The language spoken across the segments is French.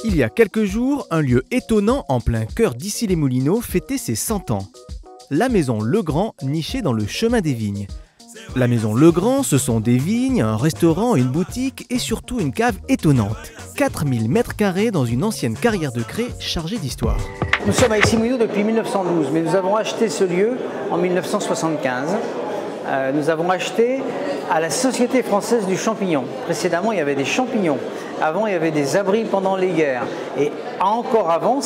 Il y a quelques jours, un lieu étonnant en plein cœur d'Issy-les-Moulineaux fêtait ses 100 ans. La maison Legrand, nichée dans le chemin des vignes. La maison Legrand, ce sont des vignes, un restaurant, une boutique et surtout une cave étonnante. 4000 m² dans une ancienne carrière de craie chargée d'histoire. Nous sommes à Issy-les-Moulineaux depuis 1912, mais nous avons acheté ce lieu en 1975. Nous avons acheté à la Société française du champignon. Précédemment, il y avait des champignons. Avant, il y avait des abris pendant les guerres. Et encore avant,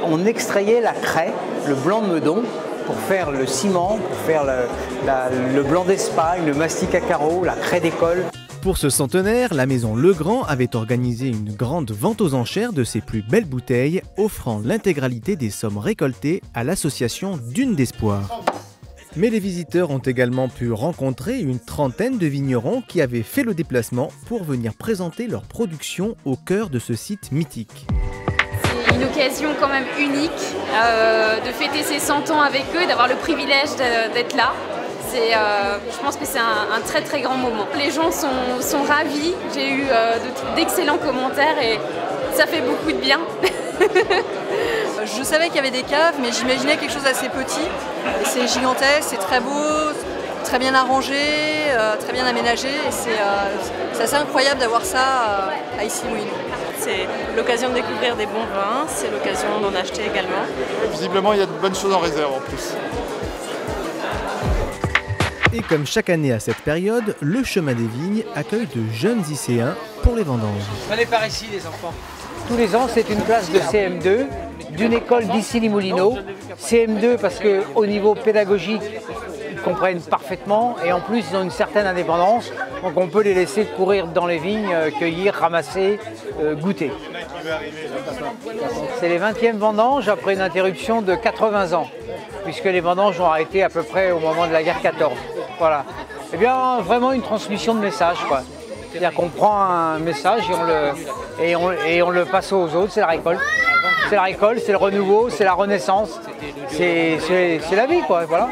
on extrayait la craie, le blanc de Meudon, pour faire le ciment, pour faire le blanc d'Espagne, le mastic à carreaux, la craie d'école. Pour ce centenaire, la maison Legrand avait organisé une grande vente aux enchères de ses plus belles bouteilles, offrant l'intégralité des sommes récoltées à l'association Dunes d'Espoir. Mais les visiteurs ont également pu rencontrer une trentaine de vignerons qui avaient fait le déplacement pour venir présenter leur production au cœur de ce site mythique. C'est une occasion quand même unique de fêter ses 100 ans avec eux, d'avoir le privilège d'être là. Je pense que c'est un très très grand moment. Les gens sont ravis, j'ai eu d'excellents commentaires et ça fait beaucoup de bien. Je savais qu'il y avait des caves, mais j'imaginais quelque chose d'assez petit. C'est gigantesque, c'est très beau, très bien arrangé, très bien aménagé. C'est assez incroyable d'avoir ça à Issy-les-Moulineaux. C'est l'occasion de découvrir des bons vins, c'est l'occasion d'en acheter également. Visiblement, il y a de bonnes choses en réserve en plus. Et comme chaque année à cette période, le Chemin des Vignes accueille de jeunes lycéens pour les vendanges. Venez par ici les enfants. Tous les ans, c'est une classe de CM2 d'une école d'Issy-les-Moulineaux. CM2 parce qu'au niveau pédagogique, ils comprennent parfaitement et en plus, ils ont une certaine indépendance. Donc on peut les laisser courir dans les vignes, cueillir, ramasser, goûter. C'est les 20e vendanges après une interruption de 80 ans, puisque les vendanges ont arrêté à peu près au moment de la guerre 14. Voilà. Eh bien, vraiment une transmission de messages, quoi. C'est-à-dire qu'on prend un message et on le passe aux autres, c'est la récolte. C'est la récolte, c'est le renouveau, c'est la renaissance, c'est la vie, quoi, voilà.